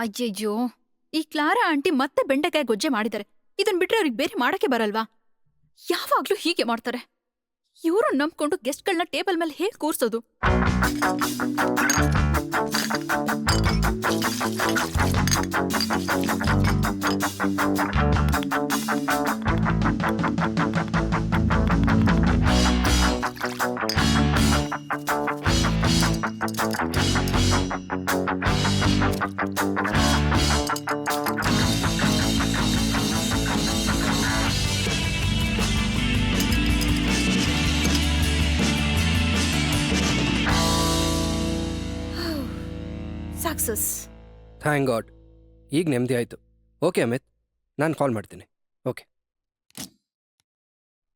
ಅಯ್ಯಯ್ಯೋ, ಈ Clara aunty ಮತ್ತೆ ಬೆಂಡೆಕಾಯಿ ಗೊಜ್ಜೆ ಮಾಡಿದ್ದಾರೆ. ಇದನ್ ಬಿಟ್ರೆ ಅವ್ರಿಗೆ ಬೇರೆ ಮಾಡಕ್ಕೆ ಬರಲ್ವಾ? ಯಾವಾಗ್ಲೂ ಹೀಗೆ ಮಾಡ್ತಾರೆ. ಇವ್ರು ನಂಬ್ಕೊಂಡು ಗೆಸ್ಟ್ಗಳನ್ನ ಟೇಬಲ್ ಮೇಲೆ ಹೇಗ್ ಕೂರ್ಸೋದು? ಸಕ್ಸಸ್. ಥ್ಯಾಂಕ್ ಗಾಡ್, ಈಗ ನೆಮ್ಮದಿ ಆಯಿತು. ಓಕೆ ಅಮಿತ್, ನಾನು ಕಾಲ್ ಮಾಡ್ತೀನಿ. ಓಕೆ.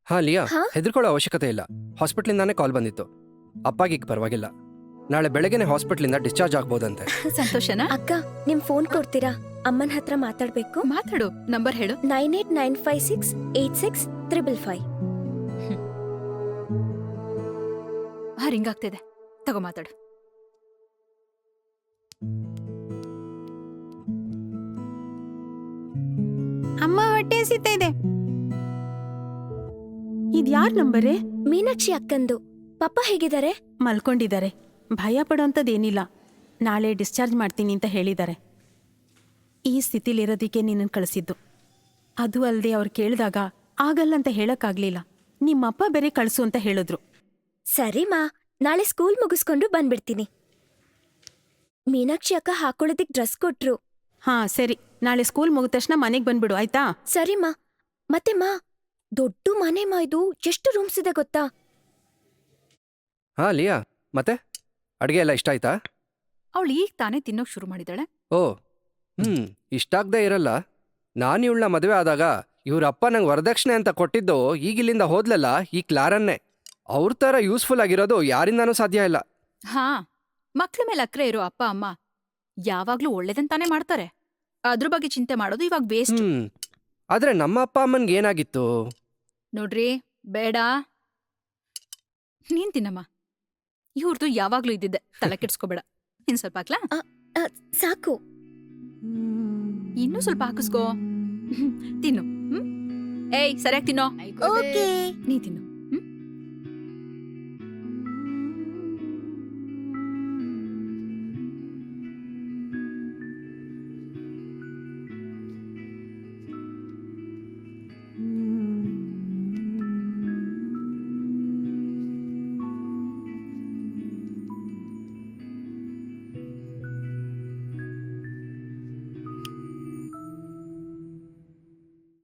ಹಾಂ ಲಿಯಾ, ಹೆದರ್ಕೊಳ್ಳೋ ಅವಶ್ಯಕತೆ ಇಲ್ಲ. ಹಾಸ್ಪಿಟ್ಲಿಂದಾನೇ ಕಾಲ್ ಬಂದಿತ್ತು. ಅಪ್ಪಾಗೀಗ ಪರವಾಗಿಲ್ಲ. ನಾಳೆ ಬೆಳಗ್ಗೆನೆ ಹಾಸ್ಪಿಟ್ಲಿಂದ ಡಿಸ್ಚಾರ್ಜ್ ಆಗ್ಬೋದಂತೆ. ಸಂತೋಷನಾ? ಅಕ್ಕ, ನಿಮ್ ಫೋನ್ ಕೊಡ್ತೀರಾ? ಅಮ್ಮನ ಹತ್ರ ಮಾತಾಡ್ಬೇಕು. ಮಾತಾಡು, ನಂಬರ್ ಹೇಳು. 9895686555. ರಿಂಗ್ ಆಗ್ತಿದೆ, ತಗೋ ಮಾತಾಡು. ಅಮ್ಮ, ಹೊಟ್ಟೆ ಹಸಿತಾ ಇದೆ. ಇದ್ಯಾರ್ ನಂಬರೇ? ಮೀನಾಕ್ಷಿ ಅಕ್ಕಂದು. ಪಪ್ಪ ಹೇಗಿದ್ದಾರೆ? ಮಲ್ಕೊಂಡಿದ್ದಾರೆ. ಭಯ ಪಡೋಂಥದ್ದೇನಿಲ್ಲ. ನಾಳೆ ಡಿಸ್ಚಾರ್ಜ್ ಮಾಡ್ತೀನಿ ಅಂತ ಹೇಳಿದ್ದಾರೆ. ಈ ಸ್ಥಿತಿಲಿರೋದಕ್ಕೆ ನಿನ್ನನ್ನು ಕಳಿಸಿದ್ದು. ಅದು ಅಲ್ಲದೆ ಅವ್ರು ಕೇಳಿದಾಗ ಆಗಲ್ಲ ಅಂತ ಹೇಳಕ್ಕಾಗ್ಲಿಲ್ಲ. ನಿಮ್ಮಪ್ಪ ಬೇರೆ ಕಳಿಸು ಅಂತ ಹೇಳಿದ್ರು. ಸರಿ ಮಾ, ನಾಳೆ ಸ್ಕೂಲ್ ಮುಗಿಸ್ಕೊಂಡು ಬಂದ್ಬಿಡ್ತೀನಿ. ಮೀನಾಕ್ಷಿ ಅಕ್ಕ ಹಾಕೊಳ್ಳೋದಿಕ್ ಡ್ರೆಸ್ ಕೊಟ್ರು. ಹಾ ಸರಿ, ನಾಳೆ ಸ್ಕೂಲ್ ಮುಗಿದ ತಕ್ಷಣ ಮನೆಗೆ ಬಂದ್ಬಿಡು, ಆಯ್ತಾ? ಸರಿ ಮಾ. ಮತ್ತೆ ಮಾ, ದೊಡ್ಡ ಮನೆ ಮಾ ಇದು. ಎಷ್ಟು ರೂಮ್ಸ್ ಇದೆ ಗೊತ್ತಾ? ಹಾಂ ಲಿಯಾ, ಮತ್ತೆ ಅಡುಗೆ ಎಲ್ಲ ಇಷ್ಟ ಆಯ್ತಾ? ಅವಳು ಈಗ ತಾನೇ ತಿನ್ನೋಕ್ ಶುರು ಮಾಡಿದಾಳೆ. ಓ, ಇಷ್ಟಾಗ್ದೇ ಇರಲ್ಲ. ನಾನು ಇವಳನ್ನ ಮದುವೆ ಆದಾಗ ಇವ್ರ ಅಪ್ಪ ನಂಗೆ ವರದಕ್ಷಿಣೆ ಅಂತ ಕೊಟ್ಟಿದ್ದು ಈಗಿಲ್ಲಿಂದ ಹೋದ್ಲಲ್ಲ ಈ ಕ್ಲಾರನ್ನೇ. ಅವ್ರ ಥರ ಯೂಸ್ಫುಲ್ ಆಗಿರೋದು ಯಾರಿಂದಾನೂ ಸಾಧ್ಯ ಇಲ್ಲ. ಹಾ, ಮಕ್ಳ ಮೇಲೆ ಅಕ್ರೆ ಇರೋ ಅಪ್ಪ ಅಮ್ಮ ಯಾವಾಗ್ಲೂ ಒಳ್ಳೇದಂತಾನೆ ಮಾಡ್ತಾರೆ. ಅದ್ರ ಬಗ್ಗೆ ಚಿಂತೆ ಮಾಡೋದು ಇವಾಗ ವೇಸ್ಟ್. ಆದ್ರೆ ನಮ್ಮ ಅಪ್ಪ ಅಮ್ಮನ್ಗೆ ಏನಾಗಿತ್ತು ನೋಡ್ರಿ, ಬೇಡ. ನೀನ್ ತಿನ್ನಮ್ಮ. ಇವ್ರದು ಯಾವಾಗ್ಲೂ ಇದ್ದಿದ್ದೆ, ತಲೆ ಕೆಡ್ಸ್ಕೋಬೇಡ. ಇನ್ ಸ್ವಲ್ಪ ಹಾಕ್ಲಾ? ಸಾಕು. ಇನ್ನೂ ಸ್ವಲ್ಪ ಹಾಕಿಸ್ಕೋ. ತಿನ್ನು. ಏಯ್, ಸರಿಯಾಗಿ ತಿನ್ನೋ. ಓಕೆ. ನೀ ತಿನ್ನು.